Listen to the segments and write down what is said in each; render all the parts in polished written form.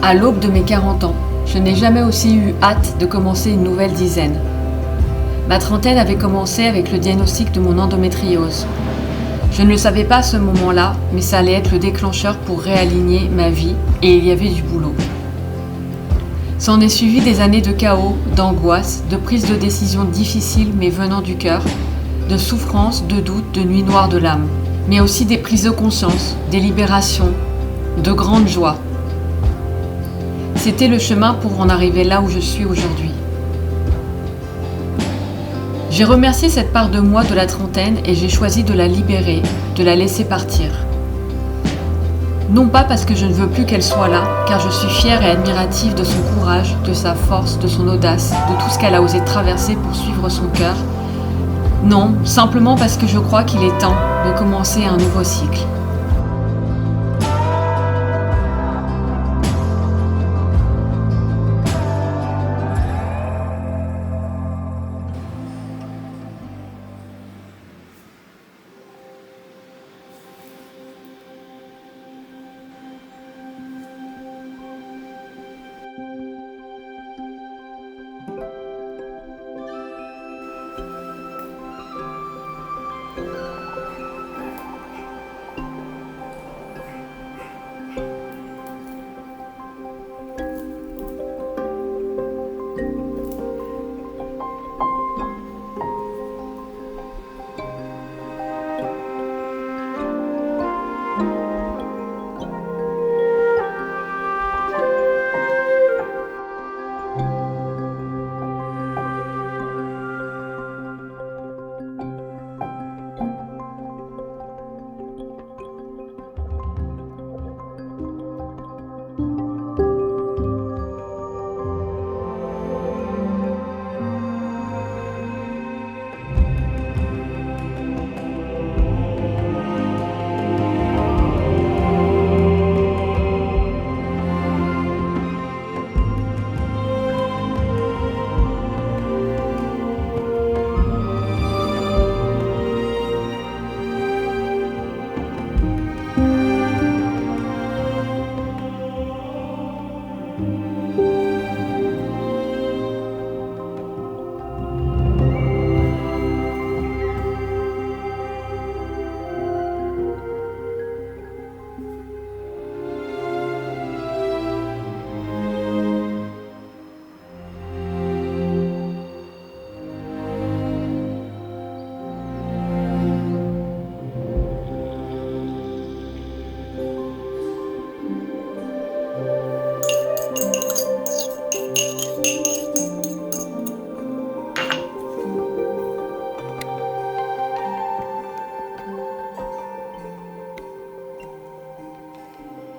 À l'aube de mes 40 ans, je n'ai jamais aussi eu hâte de commencer une nouvelle dizaine. Ma trentaine avait commencé avec le diagnostic de mon endométriose. Je ne le savais pas à ce moment-là, mais ça allait être le déclencheur pour réaligner ma vie et il y avait du boulot. S'en est suivi des années de chaos, d'angoisse, de prises de décisions difficiles mais venant du cœur, de souffrance, de doute, de nuits noires de l'âme, mais aussi des prises de conscience, des libérations, de grandes joies. C'était le chemin pour en arriver là où je suis aujourd'hui. J'ai remercié cette part de moi de la trentaine et j'ai choisi de la libérer, de la laisser partir. Non pas parce que je ne veux plus qu'elle soit là, car je suis fière et admirative de son courage, de sa force, de son audace, de tout ce qu'elle a osé traverser pour suivre son cœur. Non, simplement parce que je crois qu'il est temps de commencer un nouveau cycle.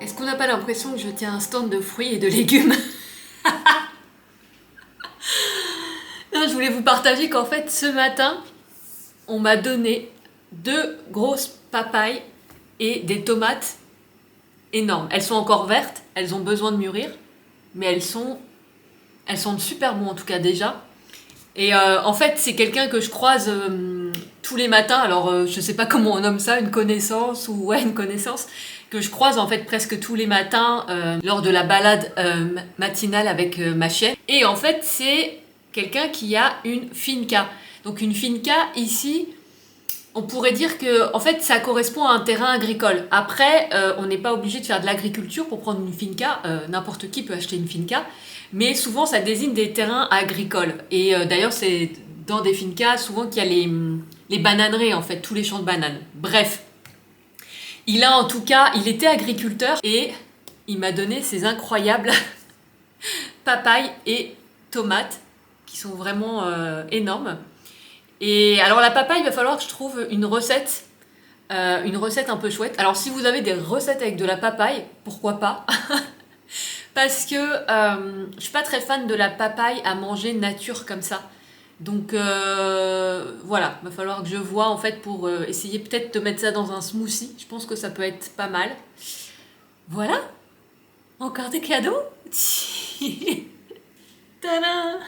Est-ce qu'on n'a pas l'impression que je tiens un stand de fruits et de légumes? Non, je voulais vous partager qu'en fait, ce matin, on m'a donné 2 grosses papayes et des tomates énormes. Elles sont encore vertes, elles ont besoin de mûrir, mais elles sont super bonnes en tout cas déjà. Et en fait, c'est quelqu'un que je croise tous les matins. Alors, je sais pas comment on nomme ça, une connaissance ou ouais, une connaissance que je croise en fait presque tous les matins lors de la balade matinale avec ma chienne. Et en fait, c'est quelqu'un qui a une finca. Donc une finca, ici, on pourrait dire que en fait, ça correspond à un terrain agricole. Après, on n'est pas obligé de faire de l'agriculture pour prendre une finca. N'importe qui peut acheter une finca. Mais souvent, ça désigne des terrains agricoles. Et d'ailleurs, c'est dans des fincas souvent qu'il y a les bananeraies, en fait, tous les champs de bananes. Bref, il était agriculteur et il m'a donné ces incroyables papayes et tomates qui sont vraiment énormes. Et alors la papaye, il va falloir que je trouve une recette un peu chouette. Alors si vous avez des recettes avec de la papaye, pourquoi pas? Parce que je suis pas très fan de la papaye à manger nature comme ça. Donc voilà, il va falloir que je vois en fait pour essayer peut-être de mettre ça dans un smoothie. Je pense que ça peut être pas mal. Voilà, encore des cadeaux. Tadam!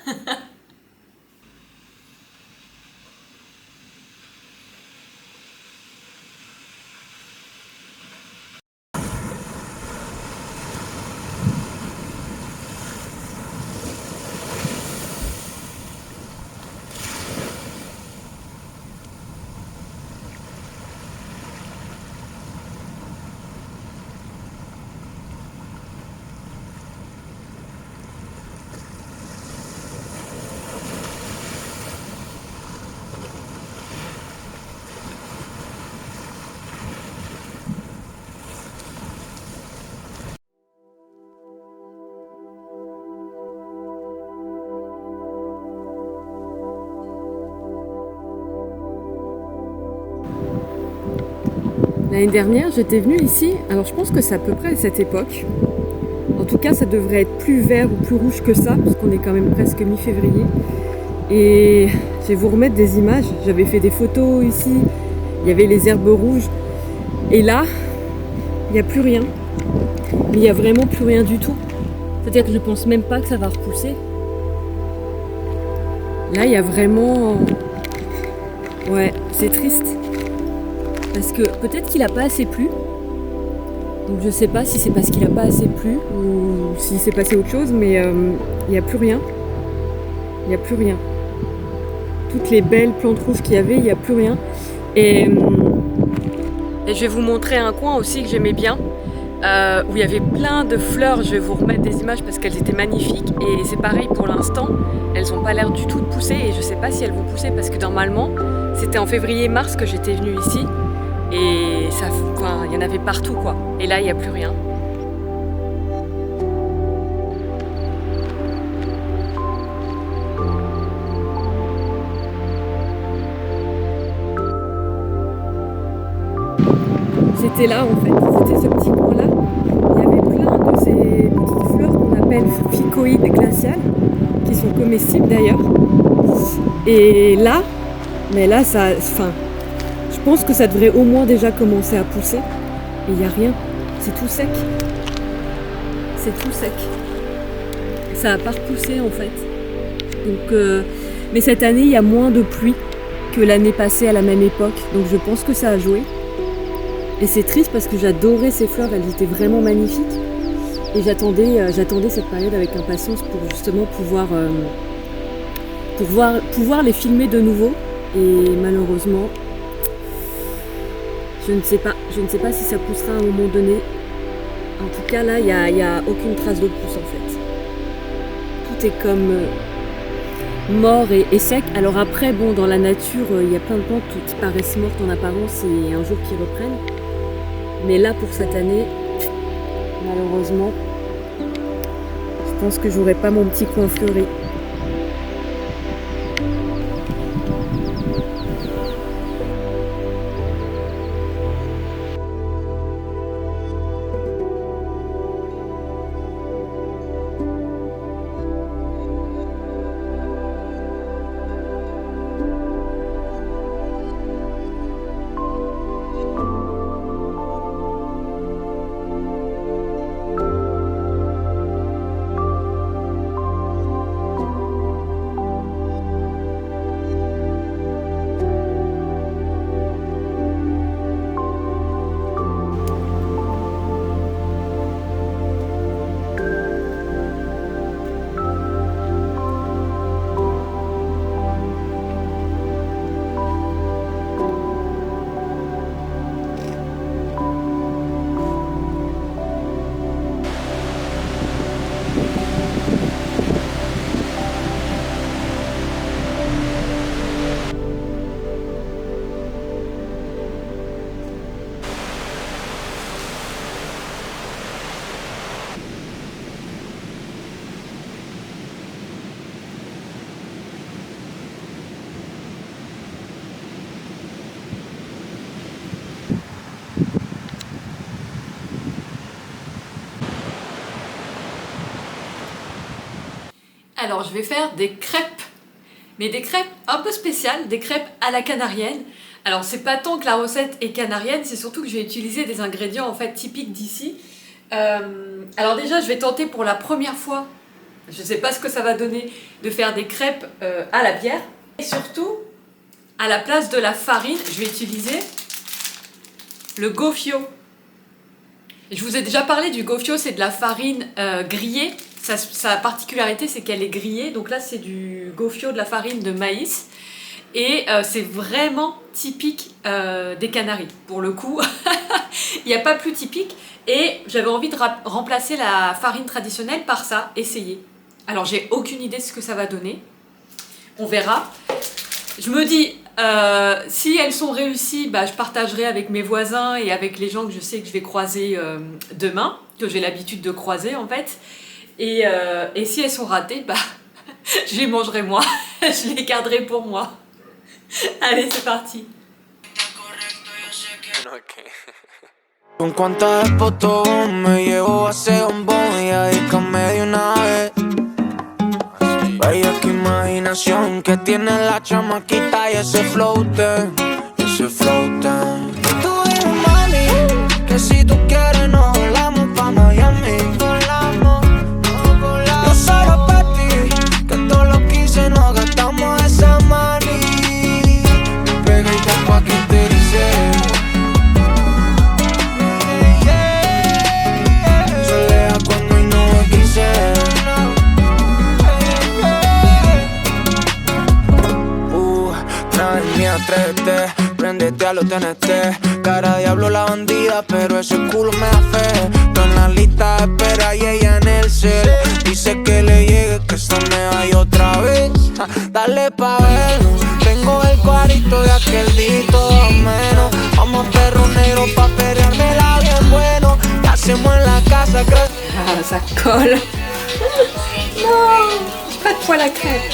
L'année dernière, j'étais venue ici, alors je pense que c'est à peu près à cette époque. En tout cas, ça devrait être plus vert ou plus rouge que ça, parce qu'on est quand même presque mi-février. Et je vais vous remettre des images. J'avais fait des photos ici, il y avait les herbes rouges. Et là, il n'y a plus rien. Mais il n'y a vraiment plus rien du tout. C'est-à-dire que je pense même pas que ça va repousser. Là, il y a vraiment... Ouais, c'est triste. Parce que peut-être qu'il n'a pas assez plu. Donc je sais pas si c'est parce qu'il n'a pas assez plu ou s'il s'est passé autre chose, mais il n'y a plus rien. Il n'y a plus rien. Toutes les belles plantes rouges qu'il y avait, il n'y a plus rien. Et je vais vous montrer un coin aussi que j'aimais bien, où il y avait plein de fleurs. Je vais vous remettre des images parce qu'elles étaient magnifiques. Et c'est pareil pour l'instant, elles n'ont pas l'air du tout de pousser. Et je ne sais pas si elles vont pousser parce que normalement, c'était en février-mars que j'étais venue ici. Et ça, enfin, il y en avait partout quoi. Et là, il n'y a plus rien. C'était là en fait, c'était ce petit coin-là. Il y avait plein de ces petites fleurs qu'on appelle ficoïdes glaciales, qui sont comestibles d'ailleurs. Et là, mais là, ça, enfin, je pense que ça devrait au moins déjà commencer à pousser. Et il n'y a rien, c'est tout sec. C'est tout sec. Ça n'a pas repoussé en fait. Donc, mais cette année, il y a moins de pluie que l'année passée à la même époque. Donc je pense que ça a joué. Et c'est triste parce que j'adorais ces fleurs, elles étaient vraiment magnifiques. Et j'attendais cette période avec impatience pour justement pouvoir les filmer de nouveau. Et malheureusement, je ne sais pas si ça poussera à un moment donné. En tout cas là, il y a aucune trace de pousse en fait. Tout est comme mort et sec. Alors après, bon, dans la nature, il y a plein de plantes qui paraissent mortes en apparence et un jour qui reprennent. Mais là, pour cette année, malheureusement, je pense que j'aurai pas mon petit coin fleuri. Alors je vais faire des crêpes, mais des crêpes un peu spéciales, des crêpes à la canarienne. Alors c'est pas tant que la recette est canarienne, c'est surtout que je vais utiliser des ingrédients en fait typiques d'ici. Alors déjà je vais tenter pour la première fois, je sais pas ce que ça va donner, de faire des crêpes à la bière. Et surtout, à la place de la farine, je vais utiliser le gofio. Et je vous ai déjà parlé du gofio, c'est de la farine grillée. Sa particularité, c'est qu'elle est grillée. Donc là, c'est du gofio, de la farine de maïs. Et c'est vraiment typique des Canaries. Pour le coup, il n'y a pas plus typique. Et j'avais envie de remplacer la farine traditionnelle par ça, essayer. Alors, j'ai aucune idée de ce que ça va donner. On verra. Je me dis, si elles sont réussies, bah, je partagerai avec mes voisins et avec les gens que je sais que je vais croiser demain, que j'ai l'habitude de croiser en fait. Et si elles sont ratées, bah, je les mangerai moi, je les garderai pour moi. Allez, c'est parti. Con cuántas fotos me llevo a ese bombón y dedícame de una vez. Vaya que imaginación que tiene la chamaquita y ese floater, ese floater. Tú eres un mami, que si tú quieres nos volamos pa' Miami. Volamos, yo solo pa' ti, que todo lo que hice nos gastamos esa money. Pegadita pa' que te dice. Solea cuando y no quise. Ni atrévete, préndete a los TNT. Cara de diablo la bandida, pero ese culo me da fe. Tú en la lista de espera y ella en el cel. Dice que le llegue, que se me vaya otra vez. Dale pa' vernos, tengo el cuarito de aquel dito menos. Vamos a perro negro pa' peleármela bien bueno. ¿Qué hacemos en la casa? Ah, ça colle. Non, pas de poil à crêpe.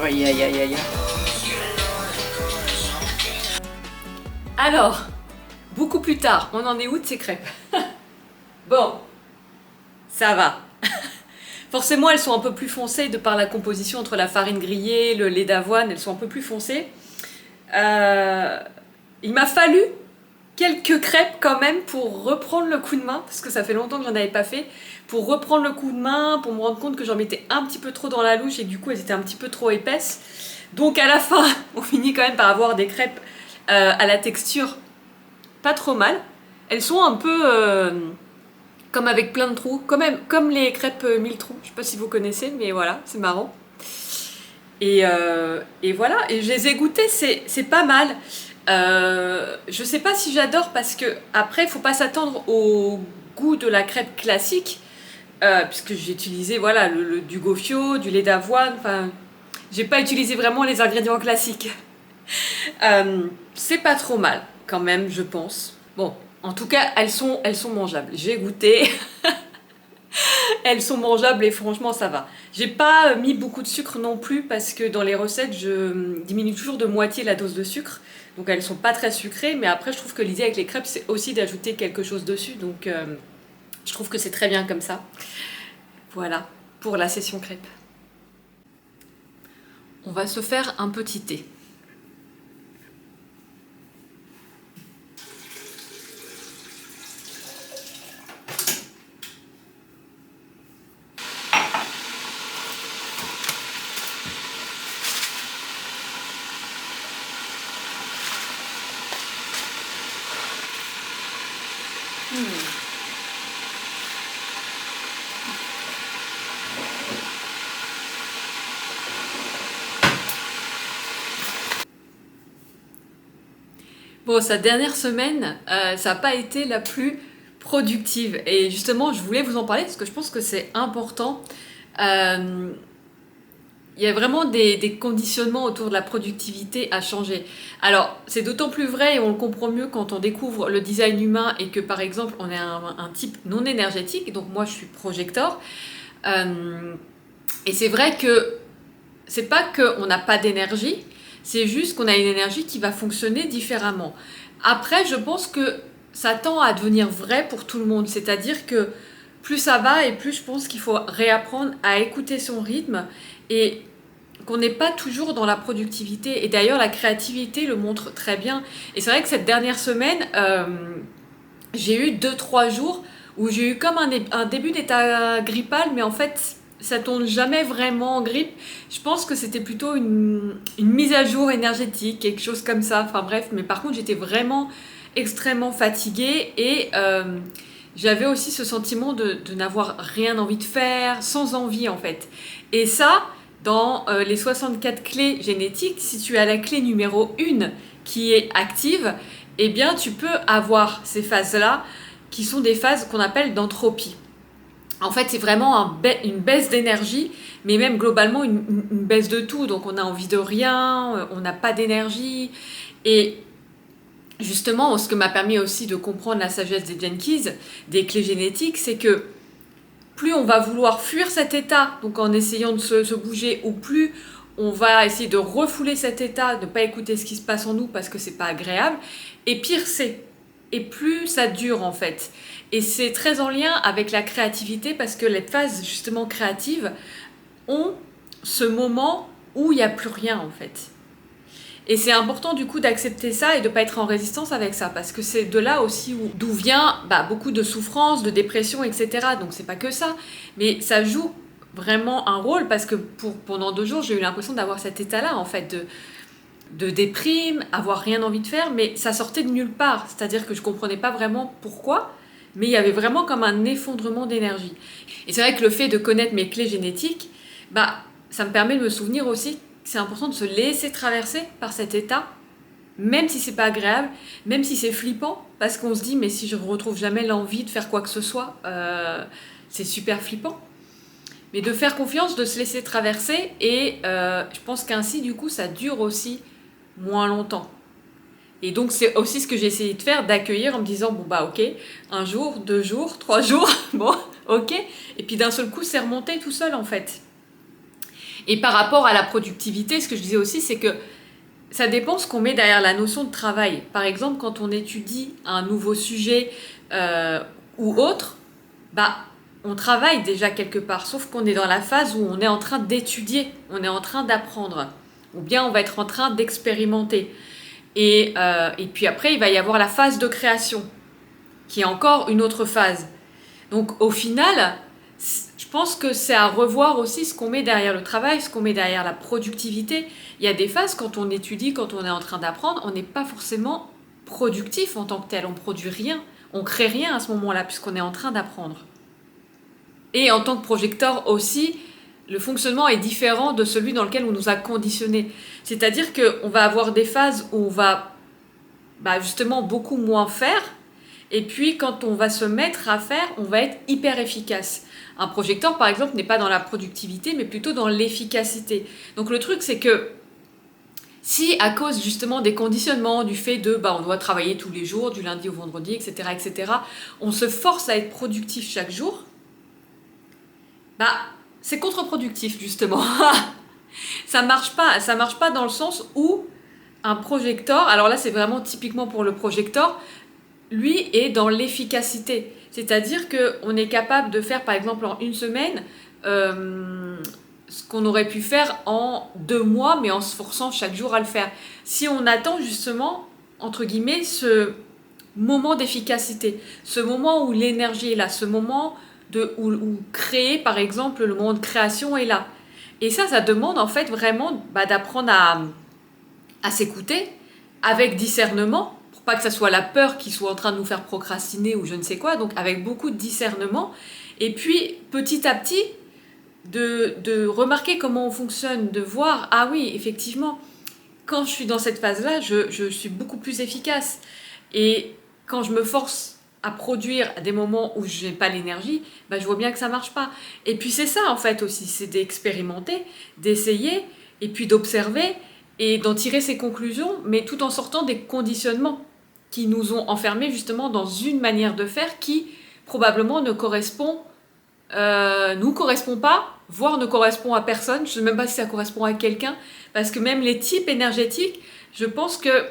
Aïe aïe aïe aïe. Alors, beaucoup plus tard, on en est où de ces crêpes? Bon, ça va. Forcément, elles sont un peu plus foncées de par la composition entre la farine grillée, le lait d'avoine, elles sont un peu plus foncées. Il m'a fallu quelques crêpes quand même pour reprendre le coup de main, parce que ça fait longtemps que j'en avais pas fait, pour reprendre le coup de main, pour me rendre compte que j'en mettais un petit peu trop dans la louche et que du coup elles étaient un petit peu trop épaisses. Donc à la fin, on finit quand même par avoir des crêpes à la texture pas trop mal. Elles sont un peu... comme avec plein de trous, comme les crêpes 1000 trous, je sais pas si vous connaissez, mais voilà, c'est marrant. Et voilà, et je les ai goûtées, c'est pas mal. Je sais pas si j'adore parce que après, il faut pas s'attendre au goût de la crêpe classique, puisque j'ai utilisé voilà, du gofio, du lait d'avoine, enfin, j'ai pas utilisé vraiment les ingrédients classiques. C'est pas trop mal, quand même, je pense. Bon. En tout cas, elles sont mangeables. J'ai goûté. Elles sont mangeables et franchement, ça va. J'ai pas mis beaucoup de sucre non plus parce que dans les recettes, je diminue toujours de moitié la dose de sucre. Donc elles sont pas très sucrées. Mais après, je trouve que l'idée avec les crêpes, c'est aussi d'ajouter quelque chose dessus. Donc je trouve que c'est très bien comme ça. Voilà, pour la session crêpes. On va se faire un petit thé. Bon, cette dernière semaine, ça n'a pas été la plus productive. Et justement, je voulais vous en parler parce que je pense que c'est important. Il y a vraiment des conditionnements autour de la productivité à changer. Alors, c'est d'autant plus vrai et on le comprend mieux quand on découvre le design humain et que, par exemple, on est un type non énergétique. Donc, moi, je suis projecteur. Et c'est vrai que c'est pas qu'on n'a pas d'énergie, c'est juste qu'on a une énergie qui va fonctionner différemment. Après, je pense que ça tend à devenir vrai pour tout le monde, c'est-à-dire que plus ça va et plus je pense qu'il faut réapprendre à écouter son rythme et qu'on n'est pas toujours dans la productivité. Et d'ailleurs, la créativité le montre très bien. Et c'est vrai que cette dernière semaine, j'ai eu 2-3 jours où j'ai eu comme un début d'état grippal, mais en fait, ça tourne jamais vraiment en grippe. Je pense que c'était plutôt une mise à jour énergétique, quelque chose comme ça. Enfin bref, mais par contre, j'étais vraiment extrêmement fatiguée et j'avais aussi ce sentiment de n'avoir rien envie de faire, sans envie en fait. Et ça, dans les 64 clés génétiques, si tu as la clé numéro 1 qui est active, eh bien tu peux avoir ces phases-là qui sont des phases qu'on appelle d'entropie. En fait, c'est vraiment une baisse d'énergie, mais même globalement une baisse de tout. Donc on a envie de rien, on n'a pas d'énergie. Et justement, ce que m'a permis aussi de comprendre la sagesse des Jenkins, des clés génétiques, c'est que plus on va vouloir fuir cet état, donc en essayant de se bouger, ou plus on va essayer de refouler cet état, de ne pas écouter ce qui se passe en nous parce que c'est pas agréable, et pire c'est. Et plus ça dure en fait. Et c'est très en lien avec la créativité parce que les phases justement créatives ont ce moment où il n'y a plus rien en fait. Et c'est important du coup d'accepter ça et de ne pas être en résistance avec ça parce que c'est de là aussi d'où vient beaucoup de souffrance, de dépression, etc. Donc c'est pas que ça, mais ça joue vraiment un rôle parce que pendant 2 jours j'ai eu l'impression d'avoir cet état-là en fait de déprime, avoir rien envie de faire, mais ça sortait de nulle part. C'est-à-dire que je comprenais pas vraiment pourquoi, mais il y avait vraiment comme un effondrement d'énergie. Et c'est vrai que le fait de connaître mes clés génétiques, ça me permet de me souvenir aussi que c'est important de se laisser traverser par cet état, même si c'est pas agréable, même si c'est flippant, parce qu'on se dit mais si je retrouve jamais l'envie de faire quoi que ce soit, c'est super flippant. Mais de faire confiance, de se laisser traverser, et je pense qu'ainsi du coup ça dure aussi moins longtemps. Et donc c'est aussi ce que j'ai essayé de faire, d'accueillir en me disant ok, 1 jour, 2 jours, 3 jours, bon ok, et puis d'un seul coup c'est remonté tout seul en fait. Et par rapport à la productivité, ce que je disais aussi, c'est que ça dépend ce qu'on met derrière la notion de travail. Par exemple, quand on étudie un nouveau sujet ou autre, on travaille déjà quelque part, sauf qu'on est dans la phase où on est en train d'étudier, on est en train d'apprendre, ou bien on va être en train d'expérimenter. Et puis après, il va y avoir la phase de création, qui est encore une autre phase. Donc au final, je pense que c'est à revoir aussi ce qu'on met derrière le travail, ce qu'on met derrière la productivité. Il y a des phases, quand on étudie, quand on est en train d'apprendre, on n'est pas forcément productif en tant que tel, on ne produit rien, on crée rien à ce moment-là, puisqu'on est en train d'apprendre. Et en tant que projecteur aussi, le fonctionnement est différent de celui dans lequel on nous a conditionnés. C'est-à-dire qu'on va avoir des phases où on va justement beaucoup moins faire, et puis quand on va se mettre à faire, on va être hyper efficace. Un projecteur, par exemple, n'est pas dans la productivité, mais plutôt dans l'efficacité. Donc le truc, c'est que si à cause justement des conditionnements, du fait on doit travailler tous les jours, du lundi au vendredi, etc., on se force à être productif chaque jour, c'est contre-productif justement. Ça marche pas dans le sens où un projecteur, alors là c'est vraiment typiquement pour le projecteur, lui est dans l'efficacité. C'est-à-dire qu'on est capable de faire par exemple en 1 semaine ce qu'on aurait pu faire en 2 mois, mais en se forçant chaque jour à le faire. Si on attend justement, entre guillemets, ce moment d'efficacité, ce moment où l'énergie est là, ce moment où créer, par exemple, le moment de création est là. Et ça demande en fait vraiment d'apprendre à s'écouter avec discernement, pour pas que ça soit la peur qui soit en train de nous faire procrastiner ou je ne sais quoi, donc avec beaucoup de discernement. Et puis, petit à petit, de remarquer comment on fonctionne, de voir, ah oui, effectivement, quand je suis dans cette phase-là, je suis beaucoup plus efficace. Et quand je me force à produire à des moments où je n'ai pas l'énergie, je vois bien que ça ne marche pas. Et puis c'est ça en fait aussi, c'est d'expérimenter, d'essayer, et puis d'observer, et d'en tirer ses conclusions, mais tout en sortant des conditionnements qui nous ont enfermés justement dans une manière de faire qui probablement nous correspond pas, voire ne correspond à personne. Je ne sais même pas si ça correspond à quelqu'un, parce que même les types énergétiques, je pense que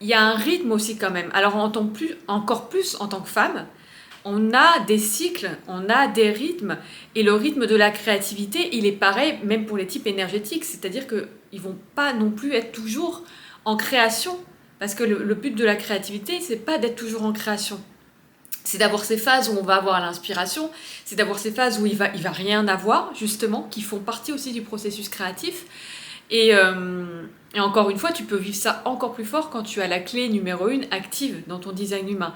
il y a un rythme aussi quand même. Alors encore plus en tant que femme, on a des cycles, on a des rythmes, et le rythme de la créativité, il est pareil même pour les types énergétiques, c'est-à-dire qu'ils ne vont pas non plus être toujours en création, parce que le but de la créativité, c'est pas d'être toujours en création. C'est d'avoir ces phases où on va avoir l'inspiration, c'est d'avoir ces phases où il va rien avoir, justement, qui font partie aussi du processus créatif. Et encore une fois, tu peux vivre ça encore plus fort quand tu as la clé numéro 1 active dans ton design humain.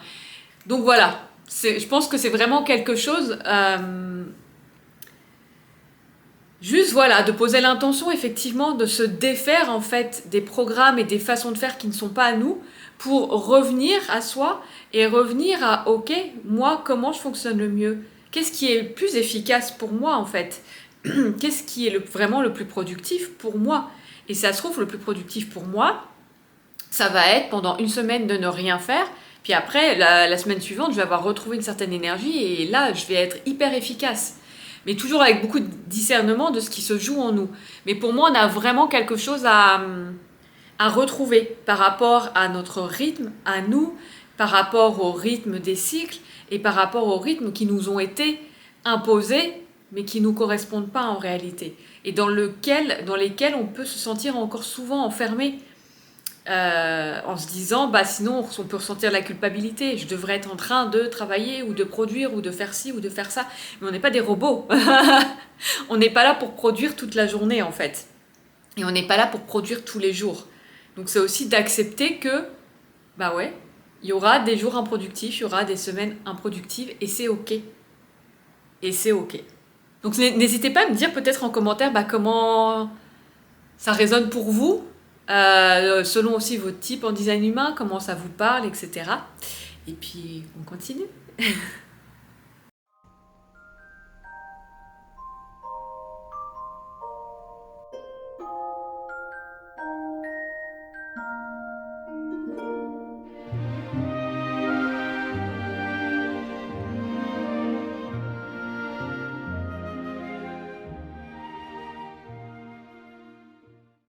Donc voilà, je pense que c'est vraiment quelque chose... juste voilà, de poser l'intention effectivement de se défaire en fait des programmes et des façons de faire qui ne sont pas à nous, pour revenir à soi et revenir à ok, moi comment je fonctionne le mieux, qu'est-ce qui est le plus efficace pour moi en fait, qu'est-ce qui est vraiment le plus productif pour moi. Et ça se trouve, le plus productif pour moi, ça va être pendant une semaine de ne rien faire, puis après la semaine suivante je vais avoir retrouvé une certaine énergie et là je vais être hyper efficace, mais toujours avec beaucoup de discernement de ce qui se joue en nous. Mais pour moi, on a vraiment quelque chose à retrouver par rapport à notre rythme, à nous, par rapport au rythme des cycles et par rapport aux rythmes qui nous ont été imposés, mais qui ne nous correspondent pas en réalité. Et dans lesquels on peut se sentir encore souvent enfermé, en se disant, sinon on peut ressentir la culpabilité, je devrais être en train de travailler ou de produire ou de faire ci ou de faire ça, mais on n'est pas des robots. On n'est pas là pour produire toute la journée en fait, et on n'est pas là pour produire tous les jours. Donc c'est aussi d'accepter que il y aura des jours improductifs, il y aura des semaines improductives, et c'est ok. Donc n'hésitez pas à me dire peut-être en commentaire comment ça résonne pour vous, selon aussi votre type en design humain, comment ça vous parle, etc. Et puis on continue.